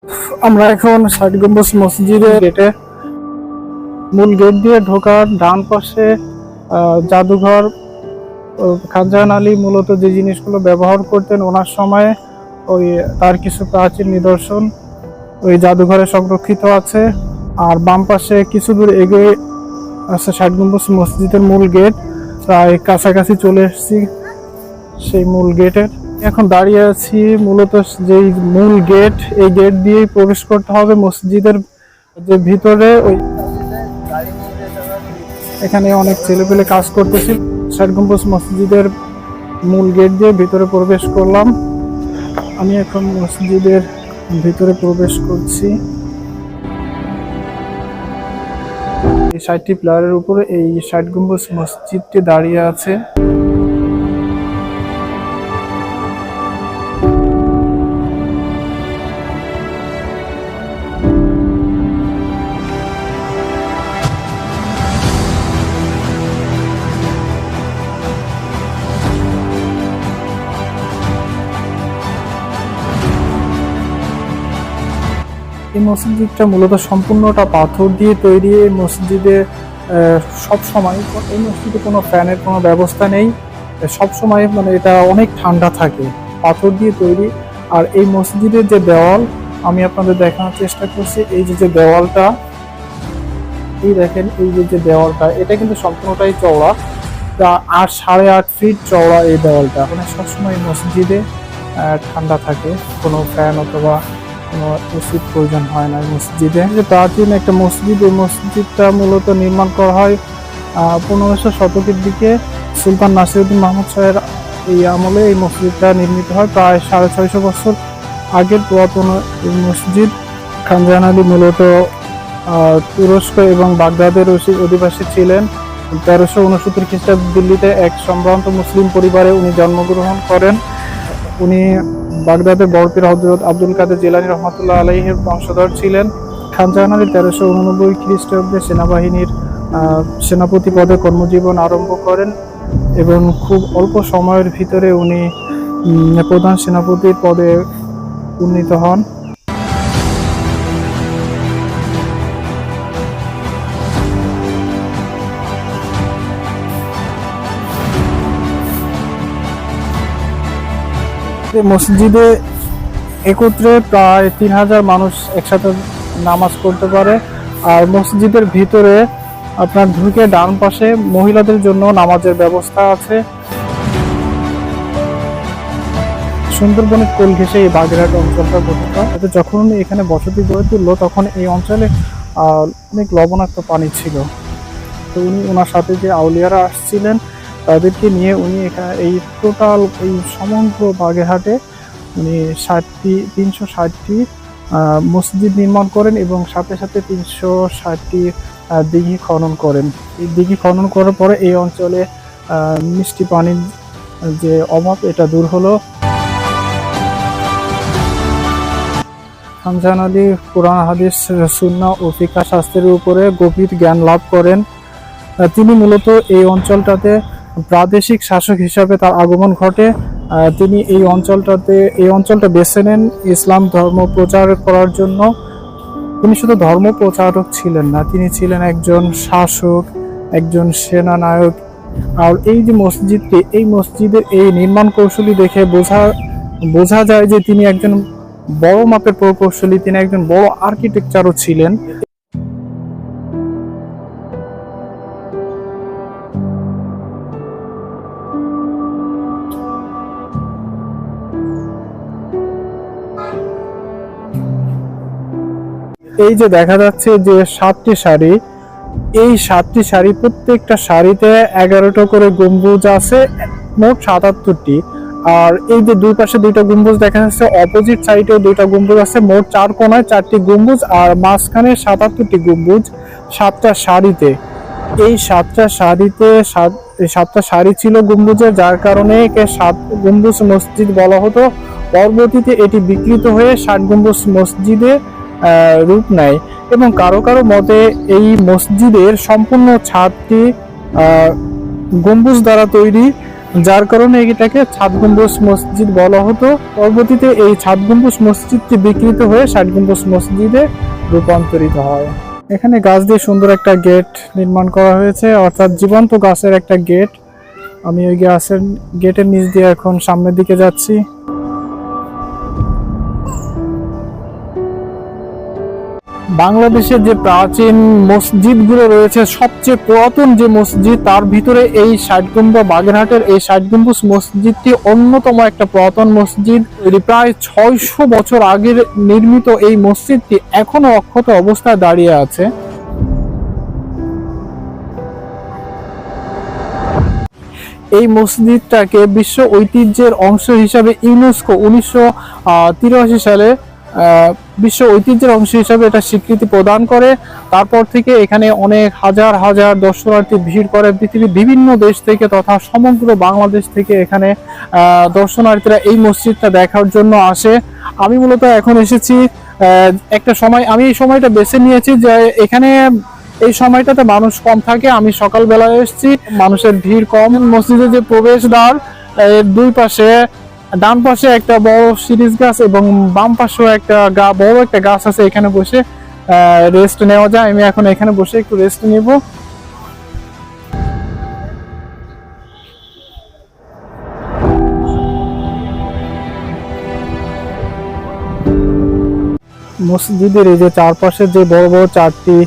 আমরা এখন ষাট গম্বুজ মসজিদের গেটে মূল গেট দিয়ে ঢোকার ডান পাশে জাদুঘর। খানজাহান আলী মূলত যে জিনিসগুলো ব্যবহার করতেন ওনার সময়ে ওই তার কিছু প্রাচীন নিদর্শন ওই জাদুঘরে সংরক্ষিত আছে। আর বাম পাশে কিছু দূর এগিয়ে আছে ষাট গম্বুজ মসজিদের মূল গেট। প্রায় কাছাকাছি চলে এসেছি সেই মূল গেটের। এখন দাঁড়িয়ে আছি মূলত যেই মূল গেট, এই গেট দিয়েই প্রবেশ করতে হবে মসজিদের যে ভিতরে। ওই এখানে অনেক ছেলেপেলে কাজ করতেছিল। ষাট গম্বুজ মসজিদের মূল গেট দিয়ে ভিতরে প্রবেশ করলাম। আমি এখন মসজিদের ভিতরে প্রবেশ করছি। এই ৬০টি পিলারের উপরে এই ষাট গম্বুজ মসজিদটি দাঁড়িয়ে আছে। এই মসজিদটা মূলত সম্পূর্ণটা পাথর দিয়ে তৈরি। এই মসজিদে সব সময় এই মসজিদে কোনো ফ্যানের কোনো ব্যবস্থা নেই। সব সময় মানে এটা অনেক ঠান্ডা থাকে, পাথর দিয়ে তৈরি। আর এই মসজিদের যে দেওয়াল, আমি আপনাদের দেখানোর চেষ্টা করছি। এই যে দেওয়ালটা, এই দেখেন, এই যে দেওয়ালটা, এটা কিন্তু সম্পূর্ণটাই চওড়া, প্রায় ৮.৫ ফিট চওড়া এই দেওয়ালটা। মানে সবসময় মসজিদে ঠান্ডা থাকে, কোনো ফ্যান অথবা কোনো এসির প্রয়োজন হয় না মসজিদে। যে প্রাচীন একটা মসজিদ, এই মসজিদটা মূলত নির্মাণ করা হয় ১৫০০ শতকের দিকে। সুলতান নাসিরউদ্দিন মাহমুদ শাহের এই আমলে এই মসজিদটা নির্মিত হয়। প্রায় ৬৫০ বছর আগের পুরাতন এই মসজিদ। খানজাহান আলী মূলত তুরস্ক এবং বাগদাদের অধিবাসী ছিলেন। ১৩৬৯ খ্রিস্টাব্দে দিল্লিতে এক সম্ভ্রান্ত মুসলিম পরিবারে উনি জন্মগ্রহণ করেন। উনি বাগদাদের বড়পীর হযরত আব্দুল কাদের জিলানী রহমাতুল্লাহ আলাইহির বংশধর ছিলেন। খানজাহান আলী ১৩৮৯ খ্রিস্টাব্দে সেনাবাহিনীর সেনাপতি পদে কর্মজীবন আরম্ভ করেন এবং খুব অল্প সময়ের ভিতরে উনি প্রধান সেনাপতির পদে উন্নীত হন। মসজিদে একত্রে প্রায় ৩০০০ মানুষ একসাথে নামাজ পড়তে পারে। আর মসজিদের ভিতরে আপনার ঢুকে ডান পাশে মহিলাদের জন্য নামাজের ব্যবস্থা আছে। সুন্দরবনের কোল ঘেঁষে এই বাগেরহাট অঞ্চলটা গঠিত। যখন এখানে বসতি গড়ে তুললো তখন এই অঞ্চলে অনেক লবণাক্ত পানি ছিল। তো উনি ওনার সাথে যে আউলিয়ারা আসছিলেন তাদেরকে নিয়ে উনি এখানে এই টোটাল এই সমগ্র বাগেরহাটে উনি ৩৬০টি মসজিদ নির্মাণ করেন এবং সাথে সাথে ৩৬০টি দিঘি খনন করেন। এই দিঘি খনন করার পরে এই অঞ্চলে মিষ্টি পানির যে অভাব এটা দূর হলো। খানজাহান আলী কুরআন, হাদিস, সুন্নাহ ও ফিকহ শাস্ত্রের উপরে গভীর জ্ঞান লাভ করেন। তিনি মূলত এই অঞ্চলটাতে প্রাদেশিক শাসক হিসাবে তার আগমন ঘটে। তিনি এই অঞ্চলটা বেছে নেন ইসলাম ধর্ম প্রচার করার জন্য। তিনি শুধু ধর্ম প্রচারক ছিলেন না, তিনি ছিলেন একজন শাসক, একজন সেনানায়ক। আর এই যে মসজিদটি, এই মসজিদের এই নির্মাণ কৌশলী দেখে বোঝা যায় যে তিনি একজন বড় মাপের প্রকৌশলী, তিনি একজন বড় আর্কিটেকচারও ছিলেন। এই যে দেখা যাচ্ছে যে ৭টি সারি, এই ৭টি সারি, প্রত্যেকটা সারিতে ১১টা করে গম্বুজ আছে, মোট ৭৭টি। আর এই যে দুই পাশে দুইটা গম্বুজ দেখা যাচ্ছে, অপোজিট সাইডেও দুইটা গম্বুজ আছে, মোট ৪ কোণায় ৪টি গম্বুজ। আর মাঝখানে ৭৭টি গম্বুজ ৭টা সারিতে। এই ৭টা সারিতে ৭টা সারি ছিল গম্বুজের, যার কারণে একে ৭ গম্বুজ মসজিদ বলা হতো। পরবর্তীতে এটি বিকৃত হয়ে ৬০ গম্বুজ মসজিদে রূপ নেয় এবং কারো কারো মতে এই মসজিদের সম্পূর্ণ ছাদটি গম্বুজ দ্বারা তৈরি। যার কারণে এটাকে ছাদ গম্বুজ মসজিদ বলা হতো। পরবর্তীতে এই ছাদ গম্বুজ মসজিদটি বিকৃত হয়ে ষাট গম্বুজ মসজিদে রূপান্তরিত হয়। এখানে গাছ দিয়ে সুন্দর একটা গেট নির্মাণ করা হয়েছে, অর্থাৎ জীবন্ত গাছের একটা গেট। আমি ওই গেটের নিচ দিয়ে এখন সামনের দিকে যাচ্ছি। বাংলাদেশের যে প্রাচীন মসজিদগুলো রয়েছে, সবচেয়ে পুরাতন যে মসজিদ তার ভিতরে এই ষাট গম্বুজ, বাগেরহাটের এই ষাট গম্বুজ মসজিদটি অন্যতম একটা পুরাতন মসজিদ। প্রায় 600 বছর আগের নির্মিত এই মসজিদটি এখনো অক্ষত অবস্থায় দাঁড়িয়ে আছে। এই মসজিদটাকে বিশ্ব ঐতিহ্যের অংশ হিসাবে ইউনেস্কো 1983 সালে বিশ্ব ঐতিহ্যের অংশ হিসাবে এটা স্বীকৃতি প্রদান করে। তারপর থেকে এখানে অনেক হাজার হাজার দর্শনার্থী ভিড় করে পৃথিবীর বিভিন্ন দেশ থেকে তথা সমগ্র বাংলাদেশ থেকে এখানে দর্শনার্থীরা এই মসজিদটা দেখার জন্য আসে। আমি মূলত এখন এসেছি একটা সময়, আমি এই সময়টা বেছে নিয়েছি যে এখানে এই সময়টাতে মানুষ কম থাকে। আমি সকালবেলায় এসেছি, মানুষের ভিড় কম। মসজিদের যে প্রবেশদ্বার, এর দুই পাশে, ডান পাশে একটা বড় সিরিজ গাছ এবং বাম পাশেও একটা বড় একটা গাছ আছে। এখানে বসে রেস্ট নেওয়া যায়। আমি এখন এখানে বসে একটু রেস্ট নেব। মসজিদের এই যে চারপাশে যে বড় বড় চারটি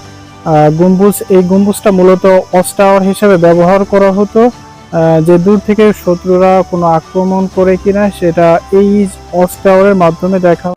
গম্বুজ, এই গম্বুজটা মূলত ওয়াচ টাওয়ার হিসেবে ব্যবহার করা হতো, যে দূর থেকে শত্রুরা কোনো আক্রমণ করে কিনা সেটা এই ওয়াচ টাওয়ারের মাধ্যমে দেখা।